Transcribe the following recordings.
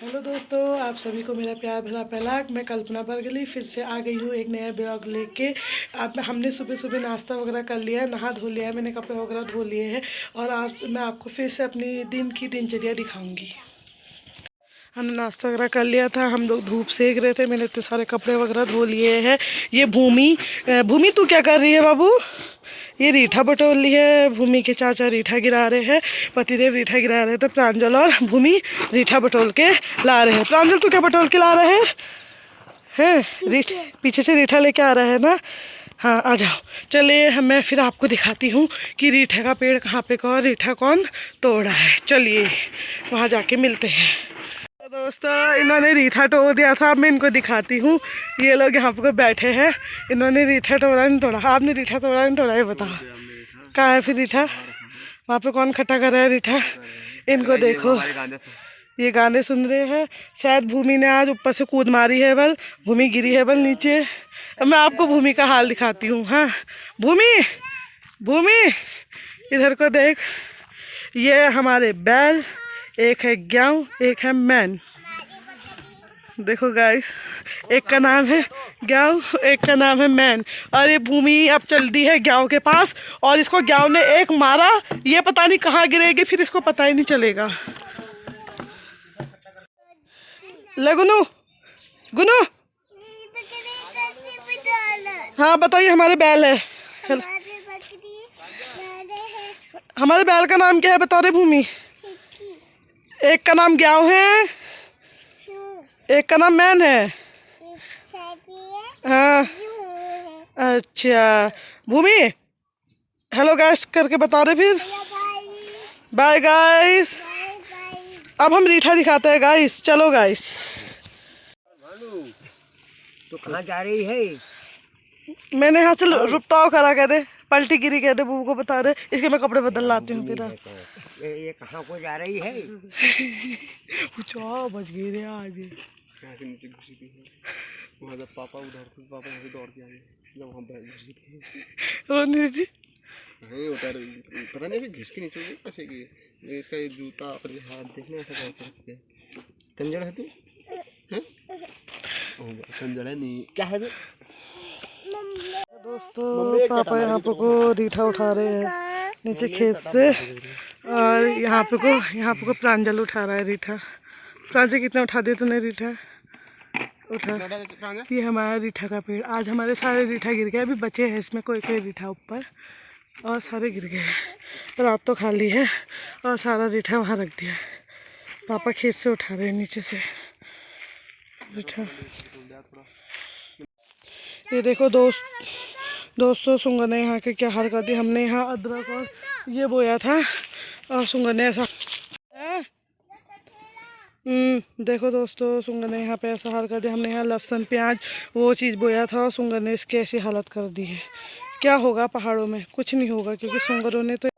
Hello दोस्तों, आप सभी को मेरा प्यार भरा पहला। मैं कल्पना बरगली फिर से आ गई हूँ एक नया ब्लॉग लेके। अब हमने सुबह सुबह नाश्ता वगैरह कर लिया है, नहा धो लिया है, मैंने कपड़े वगैरह धो लिए हैं और आज मैं आपको फिर से अपनी दिन की दिनचर्या दिखाऊंगी। हमने नाश्ता वगैरह कर लिया था, हम लोग धूप सेक रहे थे, मैंने इतने सारे कपड़े वगैरह धो लिए हैं। ये भूमि तू क्या कर रही है बाबू? ये रीठा बटोर ली है, भूमि के चाचा रीठा गिरा रहे हैं, पतिदेव रीठा गिरा रहे हैं, तो प्रांजल और भूमि रीठा बटोर के ला रहे हैं। प्रांजल तू क्या बटोर के ला रहे हैं? पीछे से रीठा लेके आ रहा है ना। हाँ आ जाओ, चलिए मैं फिर आपको दिखाती हूँ कि रीठा का पेड़ कहाँ पे का और रीठा कौन तोड़ा है। चलिए वहाँ जाके मिलते हैं। तो दोस्तों, इन्होंने रीठा तोड़ दिया था, अब मैं इनको दिखाती हूँ। ये लोग यहाँ पे बैठे हैं, इन्होंने रीठा तोड़ा नहीं तोड़ा? आपने रीठा तोड़ा नहीं तोड़ा, ये बताओ कहाँ है फिर रीठा? वहाँ पे कौन खट्टा कर रहा है रीठा? इनको देखो, ये गाने सुन रहे हैं। शायद भूमि ने आज ऊपर से कूद मारी है, बल भूमि गिरी है बल नीचे। अब मैं आपको भूमि का हाल दिखाती हूँ। हाँ भूमि इधर को देख, ये हमारे बैल, एक है ग्याव, एक है मैन। देखो गाइस, एक का नाम है ग्याव, एक का नाम है मैन। और ये भूमि अब चल दी है ग्याव के पास, और इसको ग्याव ने एक मारा, ये पता नहीं कहाँ गिरेगी, फिर इसको पता ही नहीं चलेगा। ले गुनू, गुनू हाँ बताइए, हमारे बैल है। हमारे बैल का नाम क्या है बता रहे भूमि? एक का नाम ग्याव है, एक का नाम मैन है। हाँ अच्छा भूमि, हेलो गाइस करके बता रहे फिर। Bye guys. अब हम रीठा दिखाते हैं गाइस, चलो गाइस। तो कहाँ जा रही है? मैंने यहाँ से रुपताओ करा कह दे, पलटी गिरी कह दे, बूबू को बता दे, इसके मैं कपड़े बदल लाती हूँ फिर। ये कहाँ को जा रही है? बच गई रे आज। यहाँ से नीचे घुसी थी, वहाँ जब पापा उधर थे, पापा यहाँ से दौड़ के आए जब वहाँ बैठ घुसी थी। रोनी थी। नहीं उतर, पता नहीं घिस के नीचे कैसे गई। इसका ये जूता और ये हाथ देखना ऐसा करके रख दिया। कंजड़ है तू? कंजड़ है नहीं, क्या है? दोस्तों पापा यहाँ पे को रीठा उठा रहे हैं नीचे खेत से, और यहाँ पे को प्रांजल उठा रहा है रीठा। प्रांजल कितना उठा दिया तूने रीठा? उठा। ये हमारा रीठा का पेड़, आज हमारे सारे रीठा गिर गए, अभी बचे हैं इसमें कोई कोई रीठा ऊपर, और सारे गिर गए। रात तो खाली है और सारा रीठा वहाँ रख दिया। पापा खेत से उठा रहे हैं नीचे से रीठा। ये देखो दोस्तों सुंगर ने यहाँ के क्या हाल कर दिया। हमने यहाँ अदरक और ये बोया था, और सुंगर ने ऐसा देखो दोस्तों, सुंगर ने यहाँ पे ऐसा हाल कर दिया। हमने यहाँ लहसुन प्याज वो चीज़ बोया था, और सुंगर ने इसकी ऐसी हालत कर दी है। क्या होगा पहाड़ों में? कुछ नहीं होगा, क्योंकि सुंगरों ने तो।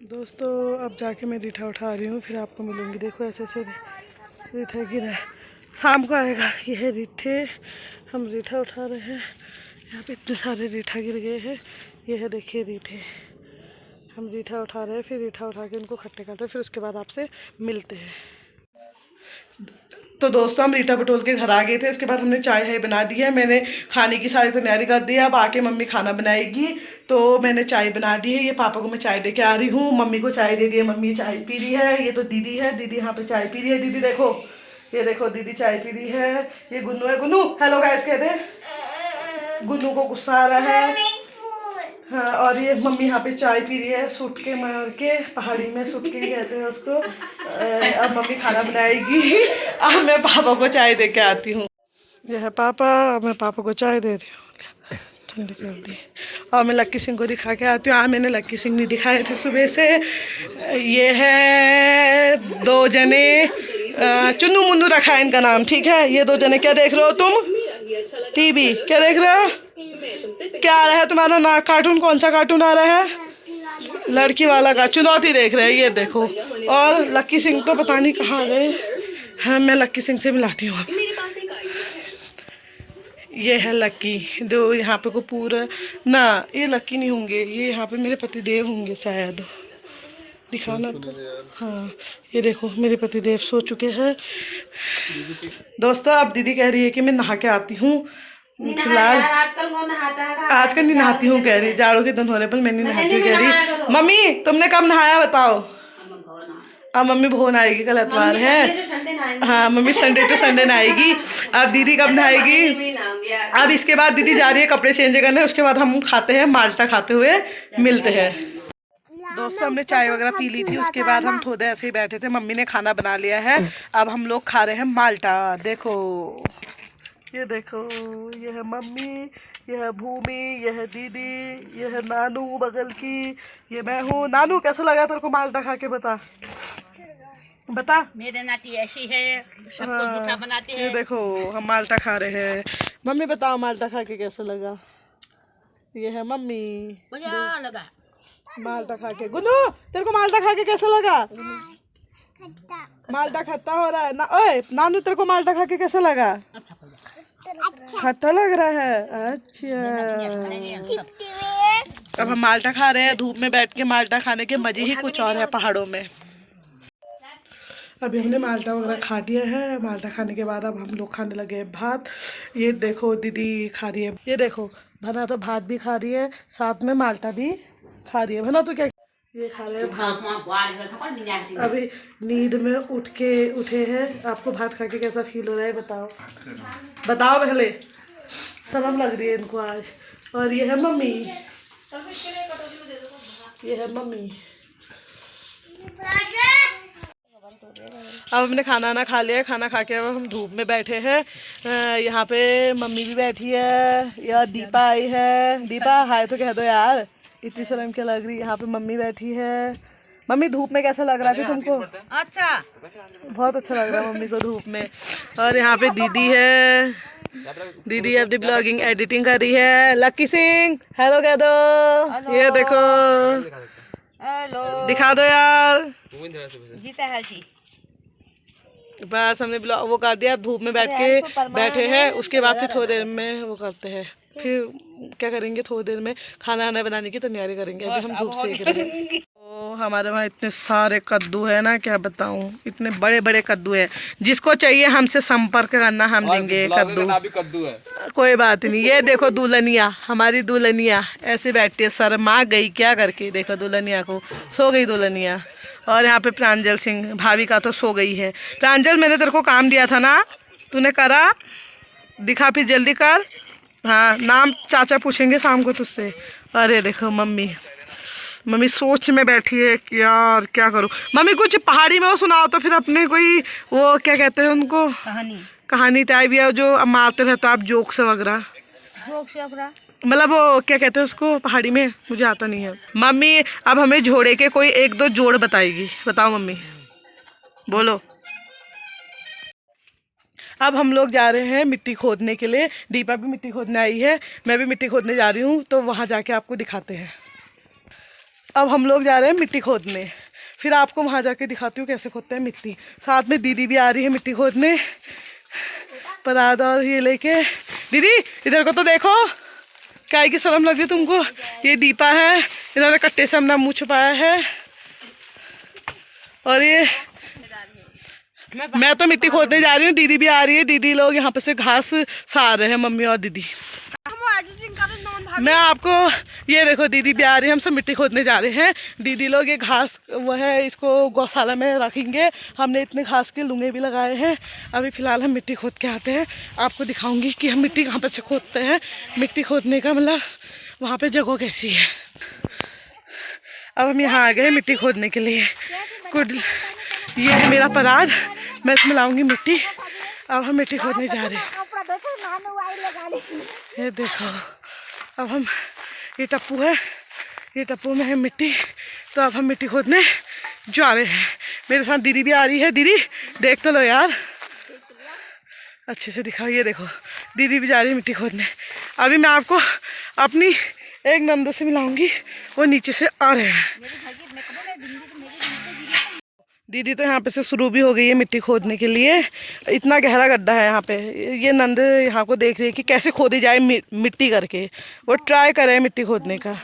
दोस्तों अब जाके मैं रीठा उठा रही हूँ, फिर आपको मिलूँगी। देखो ऐसे ऐसे रीठा गिरा, शाम को आएगा। ये है रीठे, हम रीठा उठा रहे हैं। यहाँ पे इतने सारे रीठा गिर गए हैं। ये है देखिए रीठे, हम रीठा उठा रहे हैं, फिर रीठा उठा के उनको खट्टे करते हैं, फिर उसके बाद आपसे मिलते हैं। तो दोस्तों हम रीठा बटोल के घर आ गए थे, उसके बाद हमने चाय है बना दी है। मैंने खाने की सारी तैयारी कर दी है, अब आके मम्मी खाना बनाएगी, तो मैंने चाय बना दी है। ये पापा को मैं चाय दे के आ रही हूँ, मम्मी को चाय दे दी है, मम्मी चाय पी रही है। ये तो दीदी है, दीदी यहाँ पे चाय पी रही है। दीदी देखो, ये देखो दीदी चाय पी रही है। ये गुन्नू है, गुन्नू हेलो गाइस कह दे। गुन्नू को गुस्सा आ रहा है। हाँ, और ये मम्मी यहाँ पे चाय पी रही है, सूट के मार के, पहाड़ी में सूट के कहते हैं उसको। अब मम्मी खाना बनाएगी, अब मैं पापा को चाय दे के आती हूँ। यह है पापा, अब मैं पापा को चाय दे रही हूँ, ठंडी कर दी। और मैं लक्की सिंह को दिखा के आती हूँ। मैंने लक्की सिंह नहीं दिखाए थे सुबह से। ये है दो जने, चुन्नू मुन्नू रखा है इनका नाम, ठीक है। ये दो जने क्या देख रहे हो तुम? टीवी। क्या देख रहे हो? क्या आ रहा है तुम्हारा ना कार्टून? कौन सा कार्टून आ रहा है? लड़की वाला का चुनौती देख रहे हैं, ये देखो। और लक्की सिंह तो पता नहीं कहाँ गए। हाँ मैं लक्की सिंह से मिलाती हूँ। ये है लक्की, दो यहाँ पे को पूरा ना, ये लक्की नहीं होंगे, ये यहाँ पे मेरे पति देव होंगे शायद। दिखाना तो। हाँ ये देखो मेरे पतिदेव सो चुके हैं। दोस्तों अब दीदी कह रही है कि मैं नहा के आती हूँ। फिलहाल आजकल कौन नहाता है? आजकल नहीं नहाती हूँ कह रही, जाड़ों के दिन होने पर मैं नहीं नहाती हूँ कह रही। मम्मी तुमने कब नहाया बताओ? अब मम्मी भोन आएगी, कल एतवार है। हाँ मम्मी संडे टू संडे नहाएगी। अब दीदी कब नहाएगी? अब इसके बाद दीदी जा रही है कपड़े चेंज करने, उसके बाद हम खाते हैं माल्टा, खाते हुए मिलते हैं। दोस्तों हमने चाय वगैरह पी ली थी, उसके बाद हम थोड़े ऐसे ही बैठे थे। मम्मी ने खाना बना लिया है, अब हम लोग खा रहे हैं माल्टा। देखो ये देखो, ये है मम्मी, यह है भूमि, यह है दीदी, यह है नानू बगल की, ये मैं हूँ। नानू कैसा लगा तेरे को माल्टा खा के बता बता। मेरे नाती ऐसी है, सबको जूठा बनाती है। ये देखो हम माल्टा खा रहे हैं। मम्मी बताओ माल्टा खा के कैसा लगा? ये है मम्मी, बढ़िया लगा माल्टा खा के। गुनू तेरे को माल्टा खा के कैसा लगा? माल्टा खट्टा हो रहा है ना। ओए नानू तेरे को माल्टा खा के कैसा लगा? अच्छा खट्टा लग रहा है। अच्छा अब हम माल्टा खा रहे हैं धूप में बैठ के। माल्टा खाने के मजे ही कुछ और है पहाड़ों में। अभी हमने माल्टा वगैरह खा लिया है। माल्टा खाने के बाद अब हम लोग खाने लगे हैं भात। ये देखो दीदी खा रही है, ये देखो भना तो भात भी खा रही है, साथ में माल्टा भी खा रही है। भना तो क्या ये खा रहे हैं भात। अभी नींद में उठे हैं। आपको भात खा के कैसा फील हो रहा है बताओ? बताओ पहले। शर्म लग रही है इनको आज। और ये है मम्मी, ये है मम्मी। अब हमने खाना ना खा लिया। खाना खा के अब हम धूप में बैठे हैं। यहाँ पे मम्मी भी बैठी है, यार दीपा आई है। दीपा हाय तो कह दो यार, इतनी शर्म क्या लग रही। यहाँ पे मम्मी बैठी है। मम्मी धूप में कैसा लग रहा है तुमको? अच्छा, बहुत अच्छा लग रहा है मम्मी को धूप में। और यहाँ पे दीदी है, दीदी अपनी ब्लॉगिंग एडिटिंग कर रही है। लक्की सिंह हेलो कह दो। ये देखो हेलो दिखा दो यार। जीता है जी। बस हमने ब्लॉग वो कर दिया। धूप में बैठ के बैठे हैं, उसके बाद फिर थोड़ी देर में वो करते हैं। फिर क्या करेंगे, थोड़ी देर में खाना वाना बनाने की तैयारी करेंगे। अभी हम धूप सेक रहे हैं। तो हमारे वहाँ इतने सारे कद्दू है ना, क्या बताऊँ, इतने बड़े बड़े कद्दू है। जिसको चाहिए हमसे संपर्क करना, हम देंगे कद्दू है। कोई बात नहीं। ये देखो दुल्हनिया, हमारी दुल्हनिया ऐसे बैठती है, शर्मा गई क्या करके। देखो दुल्हनिया को, सो गई दुल्हनिया। और यहाँ पे प्रांजल सिंह भाभी का तो सो गई है। प्रांजल मैंने तेरे को काम दिया था ना, तूने करा? दिखा फिर जल्दी कर। हाँ नाम चाचा पूछेंगे शाम को तुझसे। अरे देखो मम्मी, मम्मी सोच में बैठी है कि यार क्या करूँ। मम्मी कुछ पहाड़ी में वो सुनाओ तो फिर अपने कोई वो क्या कहते हैं उनको, कहानी टाइप, या जो मारते रहते आप जोक्स वगैरह। मतलब वो क्या कहते हैं उसको पहाड़ी में, मुझे आता नहीं है। मम्मी अब हमें जोड़े के कोई एक दो जोड़ बताएगी। बताओ मम्मी, बोलो। अब हम लोग जा रहे हैं मिट्टी खोदने के लिए। दीपा भी मिट्टी खोदने आई है, मैं भी मिट्टी खोदने जा रही हूँ। तो वहाँ जाके आपको दिखाते हैं। अब हम लोग जा रहे हैं मिट्टी खोदने, फिर आपको वहाँ जाके दिखाती हूँ कैसे खोदते हैं मिट्टी। साथ में दीदी भी आ रही है मिट्टी खोदने, पराद और ये लेके। दीदी इधर को तो देखो, क्या की शर्म लग रही तुमको। ये दीपा है, इन्होंने कट्टे से अपना मुँह छुपाया है। और ये मैं तो मिट्टी खोदने जा रही हूँ, दीदी भी आ रही है। दीदी लोग यहाँ पे से घास सार रहे हैं, मम्मी और दीदी। मैं आपको ये देखो, दीदी भी आ रही है, हम सब मिट्टी खोदने जा रहे हैं। दीदी लोग ये घास वो है, इसको गौशाला में रखेंगे। हमने इतने घास के लुंगे भी लगाए हैं। अभी फ़िलहाल हम मिट्टी खोद के आते हैं, आपको दिखाऊंगी कि हम मिट्टी कहाँ पर से खोदते हैं। मिट्टी खोदने का मतलब वहाँ पे जगह कैसी है। अब हम यहाँ आ गए मिट्टी खोदने के लिए। गुड, ये है मेरा पराद, मैं इसमें लाऊंगी मिट्टी। अब हम मिट्टी खोदने जा रहे हैं। ये देखो, अब हम, ये टप्पू है, ये टप्पू में है मिट्टी। तो अब हम मिट्टी खोदने जा रहे हैं। मेरे साथ दीदी भी आ रही है। दीदी देख तो लो यार, अच्छे से दिखाओ। ये देखो दीदी भी जा रही है मिट्टी खोदने। अभी मैं आपको अपनी एक नंदो से मिलाऊंगी, वो नीचे से आ रहे हैं। दीदी तो यहाँ पे से शुरू भी हो गई है मिट्टी खोदने के लिए। इतना गहरा गड्ढा है यहाँ पे। ये नंद यहाँ को देख रही है कि कैसे खोदी जाए मिट्टी करके। वो ट्राई करे मिट्टी खोदने का।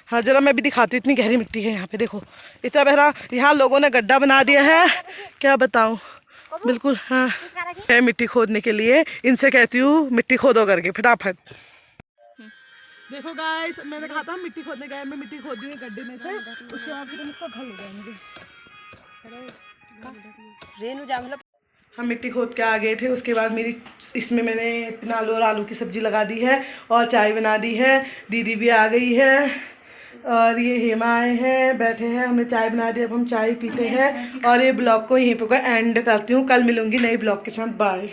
हाँ जरा मैं भी दिखाती हूँ, इतनी गहरी मिट्टी है यहाँ पे, देखो इतना गहरा। यहाँ लोगों ने गड्ढा बना दिया है, क्या बताऊँ, बिल्कुल। हाँ है मिट्टी खोदने के लिए, इनसे कहती हूँ मिट्टी खोदो करके फटाफट। देखो गाइस, मैंने कहा था मिट्टी खोदने गए, मैं मिट्टी खोद दी हूँ गड्ढे में से, उसके बाद फिर इसको घर ले जाएंगे। रेनू जामला हम मिट्टी खोद के आ गए थे, उसके बाद मेरी इसमें मैंने पिनालू और आलू की सब्ज़ी लगा दी है और चाय बना दी है। दीदी भी आ गई है और ये हेमा आए हैं, बैठे हैं, हमने चाय बना दी, अब हम चाय पीते हैं और ये ब्लॉग को यहीं पर एंड करती हूँ। कल मिलूंगी नए ब्लॉग के साथ, बाय।